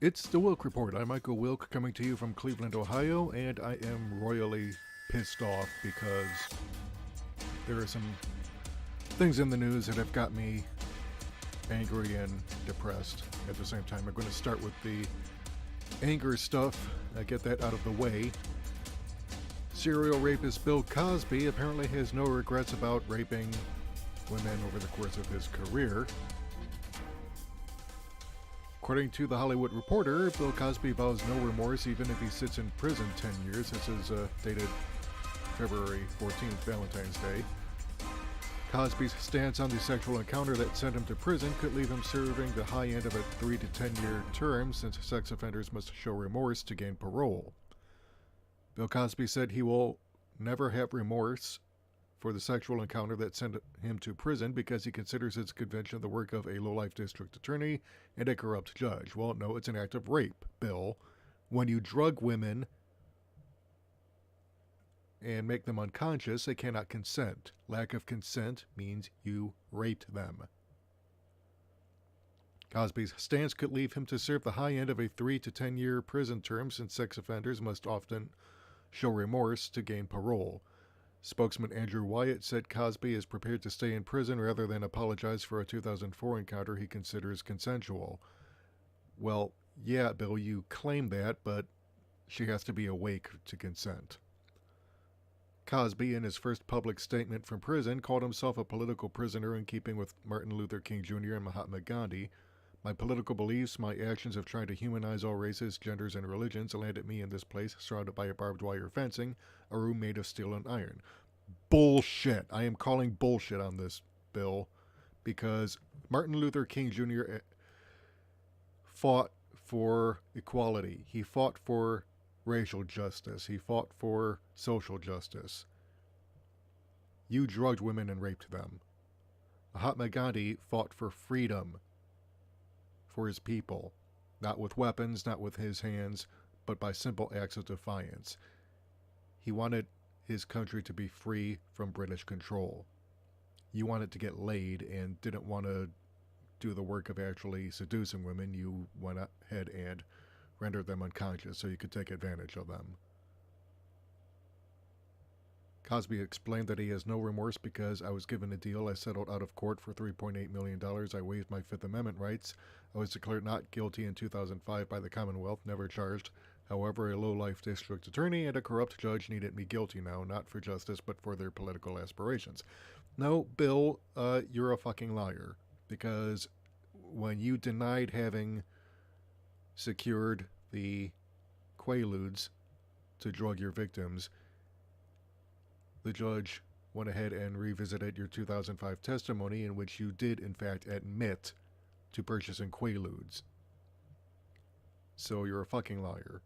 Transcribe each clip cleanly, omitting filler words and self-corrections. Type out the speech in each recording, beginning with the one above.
It's the Wilk Report. I'm Michael Wilk coming to you from Cleveland, Ohio, and I am royally pissed off because there are some things in the news that have got me angry and depressed at the same time. I'm going to start with the anger stuff, get that out of the way. Serial rapist Bill Cosby apparently has no regrets about raping women over the course of his career. According to The Hollywood Reporter, Bill Cosby vows no remorse even if he sits in prison 10 years. This is dated February 14th, Valentine's Day. Cosby's stance on the sexual encounter that sent him to prison could leave him serving the high end of a 3 to 10 year term, since sex offenders must show remorse to gain parole. Bill Cosby said he will never have remorse for the sexual encounter that sent him to prison because he considers his conviction the work of a low-life district attorney and a corrupt judge. Well, no, it's an act of rape, Bill. When you drug women and make them unconscious, they cannot consent. Lack of consent means you raped them. Cosby's stance could leave him to serve the high end of a 3 to 10 year prison term, since sex offenders must often show remorse to gain parole. Spokesman Andrew Wyatt said Cosby is prepared to stay in prison rather than apologize for a 2004 encounter he considers consensual. Well, yeah, Bill, you claim that, but she has to be awake to consent. Cosby, in his first public statement from prison, called himself a political prisoner in keeping with Martin Luther King Jr. and Mahatma Gandhi. My political beliefs, my actions of trying to humanize all races, genders, and religions landed me in this place surrounded by a barbed wire fencing, a room made of steel and iron. Bullshit. I am calling bullshit on this, Bill, because Martin Luther King Jr. fought for equality. He fought for racial justice. He fought for social justice. You drugged women and raped them. Mahatma Gandhi fought for freedom for his people, not with weapons, not with his hands, but by simple acts of defiance. He wanted his country to be free from British control. You wanted to get laid and didn't want to do the work of actually seducing women. You went ahead and rendered them unconscious so you could take advantage of them. Cosby explained that he has no remorse because I was given a deal. I settled out of court for $3.8 million. I waived my Fifth Amendment rights. I was declared not guilty in 2005 by the Commonwealth, never charged. However, a low-life district attorney and a corrupt judge needed me guilty now, not for justice, but for their political aspirations. No, Bill, you're a fucking liar. Because when you denied having secured the Quaaludes to drug your victims, the judge went ahead and revisited your 2005 testimony, in which you did, in fact, admit to purchasing Quaaludes. So you're a fucking liar.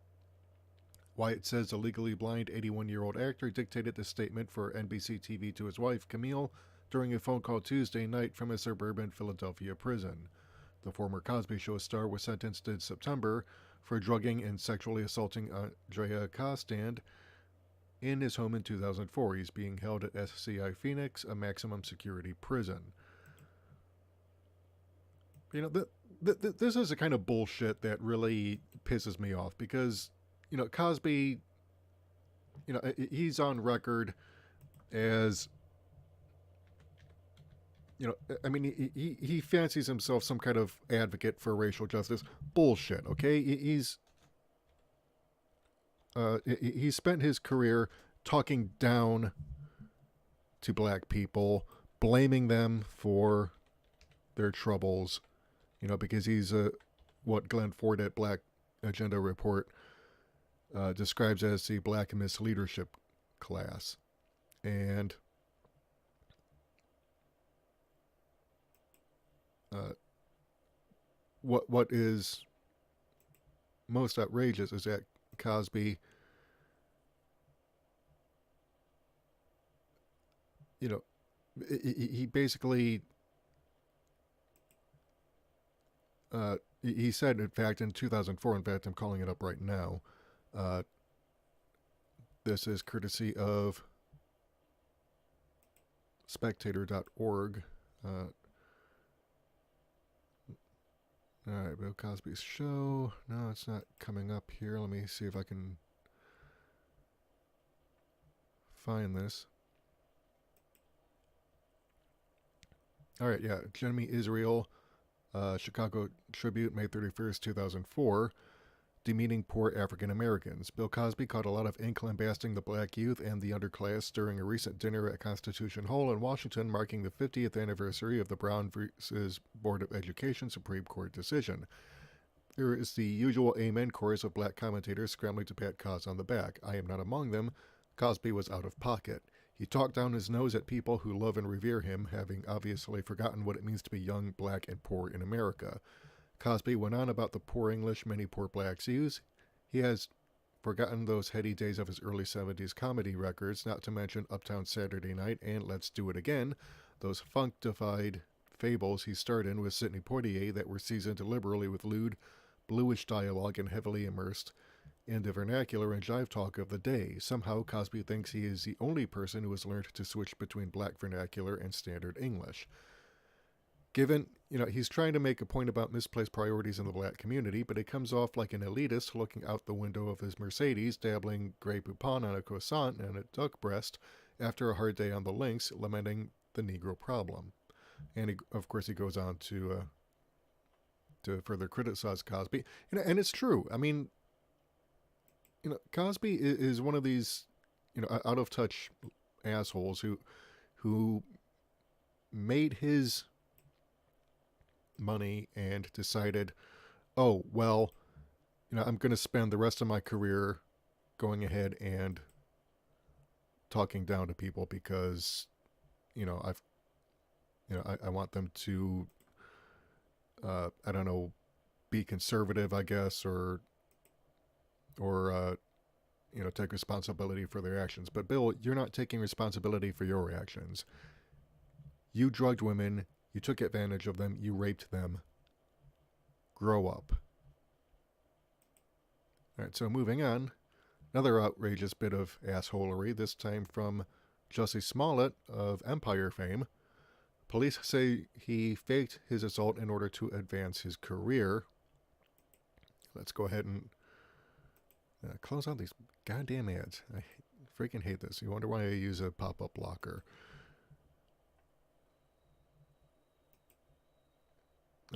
Wyatt says a legally blind 81-year-old actor dictated the statement for NBC TV to his wife, Camille, during a phone call Tuesday night from a suburban Philadelphia prison. The former Cosby Show star was sentenced in September for drugging and sexually assaulting Andrea Costand in his home in 2004. He's being held at SCI Phoenix, a maximum security prison. You know, this is the kind of bullshit that really pisses me off because, you know, Cosby, you know, he's on record as, you know, I mean, he fancies himself some kind of advocate for racial justice. Bullshit, okay? He spent his career talking down to black people, blaming them for their troubles, you know, because he's what Glenn Ford at Black Agenda Report describes as the black misleadership class. And what is most outrageous is that Cosby, you know, he basically, he said, in fact, in 2004, in fact, I'm calling it up right now, this is courtesy of spectator.org. All right, Bill Cosby's show. No, it's not coming up here. Let me see if I can find this. All right, yeah, Jimmy Israel, Chicago Tribute, May 31st, 2004. Demeaning poor African Americans. Bill Cosby caught a lot of ink lambasting the black youth and the underclass during a recent dinner at Constitution Hall in Washington, marking the 50th anniversary of the Brown vs. Board of Education Supreme Court decision. There is the usual amen chorus of black commentators scrambling to pat Cos on the back. I am not among them. Cosby was out of pocket. He talked down his nose at people who love and revere him, having obviously forgotten what it means to be young, black, and poor in America. Cosby went on about the poor English many poor blacks use. He has forgotten those heady days of his early 70s comedy records, not to mention Uptown Saturday Night and Let's Do It Again, those funkified fables he starred in with Sidney Poitier that were seasoned liberally with lewd, bluish dialogue and heavily immersed in the vernacular and jive talk of the day. Somehow, Cosby thinks he is the only person who has learned to switch between black vernacular and standard English. Given, he's trying to make a point about misplaced priorities in the black community, but it comes off like an elitist looking out the window of his Mercedes, dabbling Grey Poupon on a croissant and a duck breast after a hard day on the links, lamenting the Negro problem. And of course, he goes on to further criticize Cosby, and it's true. I mean, Cosby is one of these, out of touch assholes who made his money and decided, oh, well, I'm going to spend the rest of my career going ahead and talking down to people because, I want them to, I don't know, be conservative, I guess, or take responsibility for their actions. But Bill, you're not taking responsibility for your actions. You drugged women. You took advantage of them. You raped them. Grow up. All right, so moving on. Another outrageous bit of assholery, this time from Jussie Smollett of Empire fame. Police say he faked his assault in order to advance his career. Let's go ahead and close out these goddamn ads. I freaking hate this. You wonder why I use a pop-up blocker.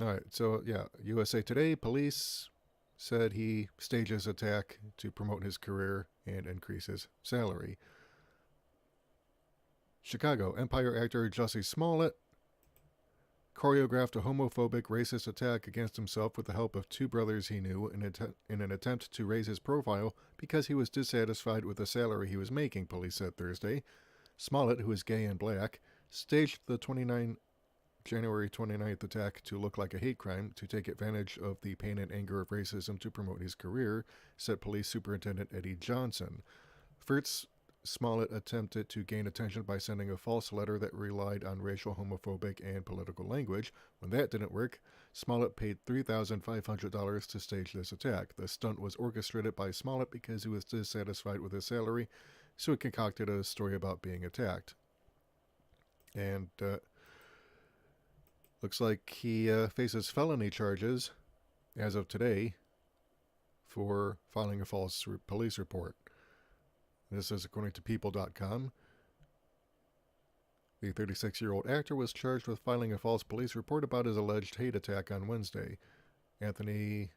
All right, so yeah, USA Today, police said he stages attack to promote his career and increase his salary. Chicago, Empire actor Jussie Smollett choreographed a homophobic, racist attack against himself with the help of two brothers he knew in an attempt to raise his profile because he was dissatisfied with the salary he was making, police said Thursday. Smollett, who is gay and black, staged the January 29th attack to look like a hate crime to take advantage of the pain and anger of racism to promote his career, said Police Superintendent Eddie Johnson. First, Smollett attempted to gain attention by sending a false letter that relied on racial, homophobic, and political language. When that didn't work, Smollett paid $3,500 to stage this attack. The stunt was orchestrated by Smollett because he was dissatisfied with his salary, so he concocted a story about being attacked. And looks like he faces felony charges as of today for filing a false police report. This is according to People.com. The 36-year-old actor was charged with filing a false police report about his alleged hate attack on Wednesday. Anthony,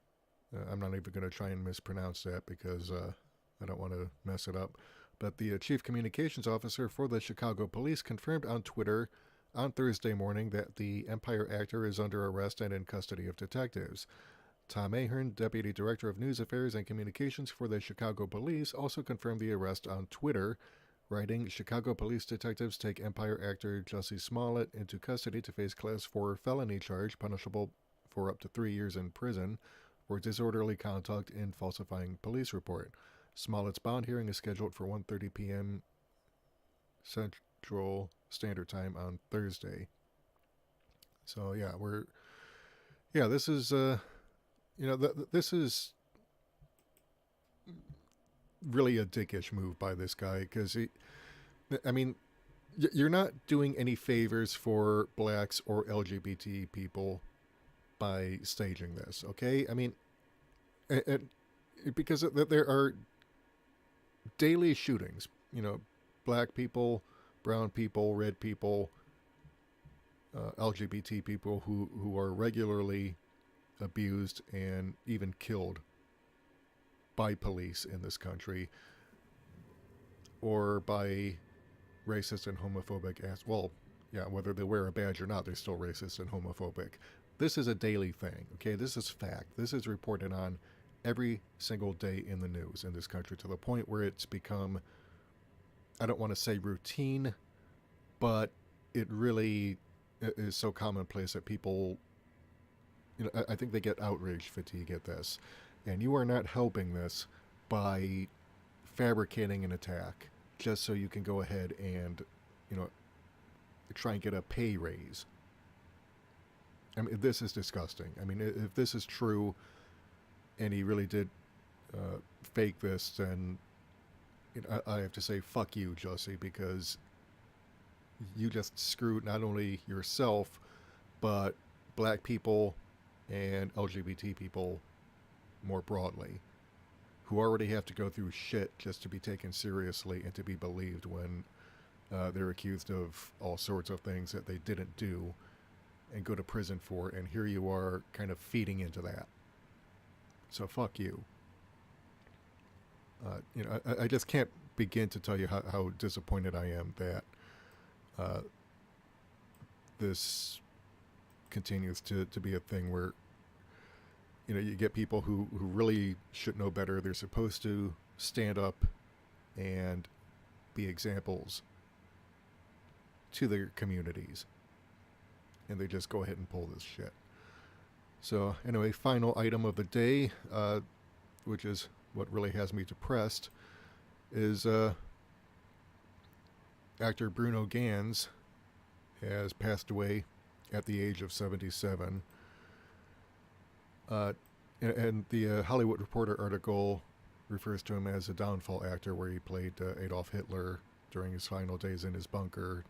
I'm not even going to try and mispronounce that because I don't want to mess it up. But the chief communications officer for the Chicago police confirmed on Twitter on Thursday morning that the Empire actor is under arrest and in custody of detectives. Tom Ahern, Deputy Director of News Affairs and Communications for the Chicago Police, also confirmed the arrest on Twitter, writing, Chicago police detectives take Empire actor Jussie Smollett into custody to face Class 4 felony charge punishable for up to 3 years in prison for disorderly conduct in falsifying police report. Smollett's bond hearing is scheduled for 1:30 p.m. Central Standard Time on Thursday. So yeah, this is this is really a dickish move by this guy because you're not doing any favors for blacks or LGBT people by staging this, okay? I mean, because there are daily shootings, black people, brown people, red people, LGBT people who are regularly abused and even killed by police in this country, or by racist and homophobic whether they wear a badge or not, they're still racist and homophobic. This is a daily thing, okay? This is fact. This is reported on every single day in the news in this country, to the point where it's become, I don't want to say routine, but it really is so commonplace that people, I think they get outrage fatigue at this. And you are not helping this by fabricating an attack just so you can go ahead and, try and get a pay raise. I mean, this is disgusting. I mean, if this is true and he really did fake this, then I have to say, fuck you, Jussie, because you just screwed not only yourself, but black people and LGBT people more broadly, who already have to go through shit just to be taken seriously and to be believed when they're accused of all sorts of things that they didn't do and go to prison for, and here you are kind of feeding into that. So fuck you. I just can't begin to tell you how disappointed I am that this continues to be a thing where, you get people who really should know better. They're supposed to stand up and be examples to their communities, and they just go ahead and pull this shit. So anyway, final item of the day, which is what really has me depressed, is actor Bruno Ganz has passed away at the age of 77. And the Hollywood Reporter article refers to him as a downfall actor, where he played Adolf Hitler during his final days in his bunker.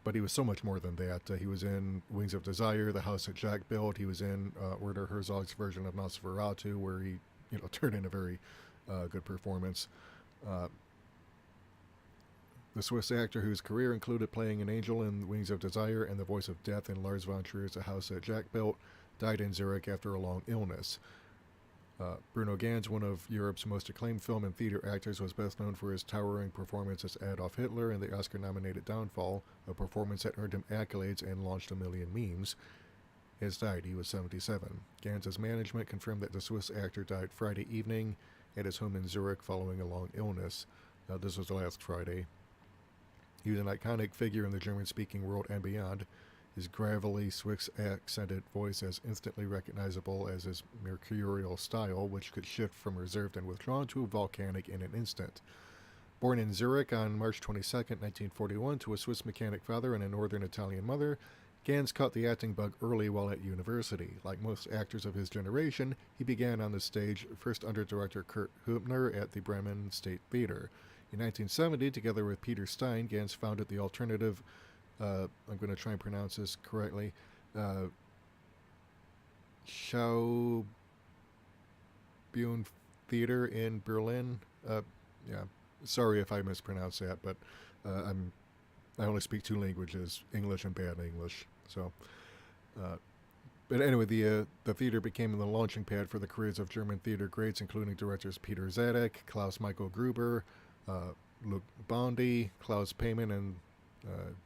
But he was so much more than that. He was in Wings of Desire, The House that Jack Built. He was in Werner Herzog's version of Nosferatu, where he turned in a very good performance. The Swiss actor, whose career included playing an angel in Wings of Desire and the voice of death in Lars von Trier's The House that Jack Built, died in Zurich after a long illness. Bruno Ganz, one of Europe's most acclaimed film and theater actors, was best known for his towering performance as Adolf Hitler in the Oscar-nominated Downfall, a performance that earned him accolades and launched a million memes. He has died. He was 77. Ganz's management confirmed that the Swiss actor died Friday evening at his home in Zurich following a long illness. This was last Friday. He was an iconic figure in the German-speaking world and beyond. His gravelly, Swiss-accented voice as instantly recognizable as his mercurial style, which could shift from reserved and withdrawn to volcanic in an instant. Born in Zurich on March 22, 1941, to a Swiss mechanic father and a northern Italian mother, Ganz caught the acting bug early while at university. Like most actors of his generation, he began on the stage, first under director Kurt Hübner at the Bremen State Theater. In 1970, together with Peter Stein, Ganz founded the alternative, I'm going to try and pronounce this correctly, Schaubühne Theater in Berlin. Sorry if I mispronounce that, but I only speak two languages, English and bad English. So, but anyway, the theater became the launching pad for the careers of German theater greats, including directors Peter Zadek, Klaus Michael Gruber, Luc Bondy, Klaus Payman, and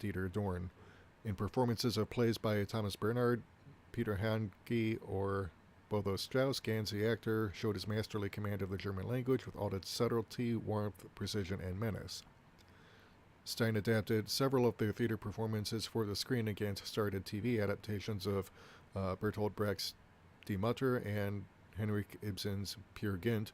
Dieter Dorn. In performances of plays by Thomas Bernhard, Peter Handke, or Bodo Strauss, Ganz, the actor, showed his masterly command of the German language with all its subtlety, warmth, precision, and menace. Stein adapted several of their theater performances for the screen, and Ganz started TV adaptations of Bertolt Brecht's Die Mutter and Henrik Ibsen's Peer Gynt,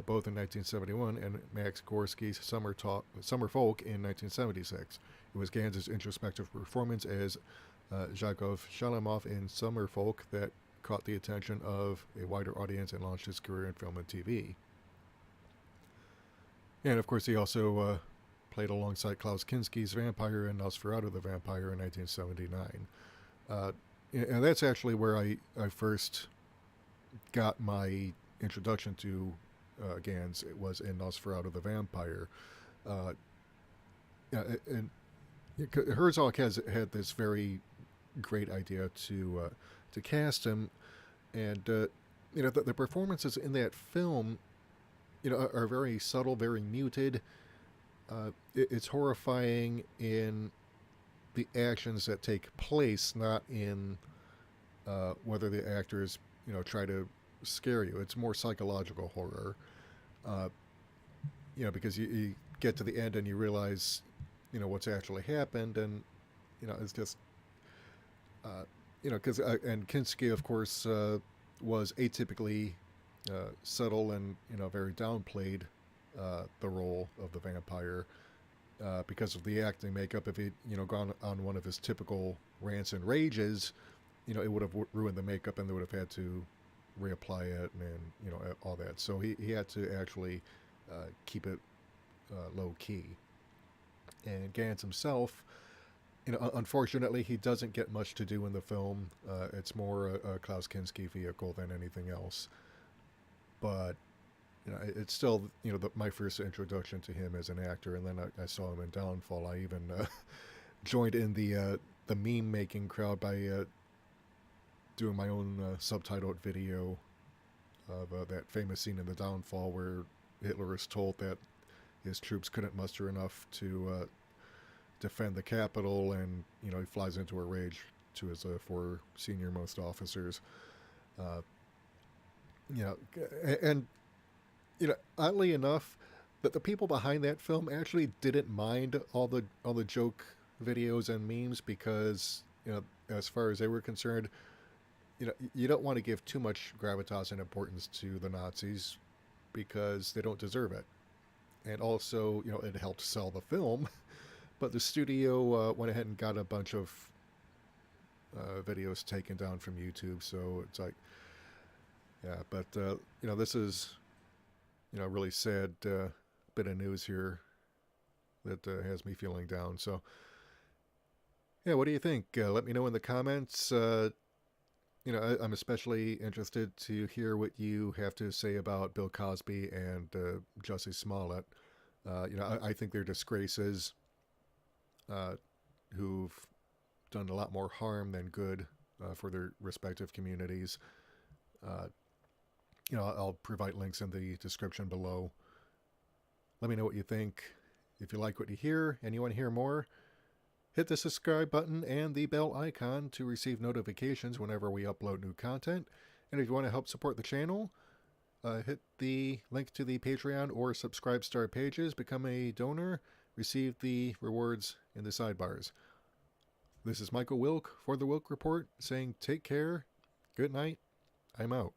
both in 1971, and Max Gorsky's Summerfolk in 1976. It was Ganz's introspective performance as Zhagov Shalamov in Summerfolk that caught the attention of a wider audience and launched his career in film and TV. And of course, he also played alongside Klaus Kinski's Vampire in Nosferatu the Vampire in 1979. And that's actually where I first got my introduction to Gans. It was in Nosferatu the Vampire. Uh, yeah, and Herzog has had this very great idea to cast him, and the performances in that film, are very subtle, very muted. It's horrifying in the actions that take place, not in whether the actors try to scare you. It's more psychological horror. Uh, because you get to the end and you realize what's actually happened, and it's just because and Kinski, of course, was atypically subtle and very downplayed the role of the vampire because of the acting makeup. If he'd gone on one of his typical rants and rages, it would have ruined the makeup, and they would have had to reapply it and all that. So he had to actually keep it low key. And Gans himself, unfortunately, he doesn't get much to do in the film. It's more a Klaus Kinski vehicle than anything else. But it's still my first introduction to him as an actor, and then I saw him in Downfall. I even joined in the meme making crowd by doing my own subtitled video of that famous scene in the Downfall where Hitler is told that his troops couldn't muster enough to defend the capital, and he flies into a rage to his four senior most officers. Uh, and oddly enough, that the people behind that film actually didn't mind all the joke videos and memes because as far as they were concerned, you don't want to give too much gravitas and importance to the Nazis because they don't deserve it. And also, it helped sell the film, but the studio went ahead and got a bunch of videos taken down from YouTube. So it's like, yeah, but this is really sad bit of news here that has me feeling down. So yeah, what do you think? Let me know in the comments. I'm especially interested to hear what you have to say about Bill Cosby and Jussie Smollett. I think they're disgraces who've done a lot more harm than good for their respective communities. Uh, I'll provide links in the description below. Let me know what you think. If you like what you hear and you want to hear more, hit the subscribe button and the bell icon to receive notifications whenever we upload new content. And if you want to help support the channel, hit the link to the Patreon or Subscribe Star pages, become a donor, receive the rewards in the sidebars. This is Michael Wilk for the Wilk Report saying take care, good night, I'm out.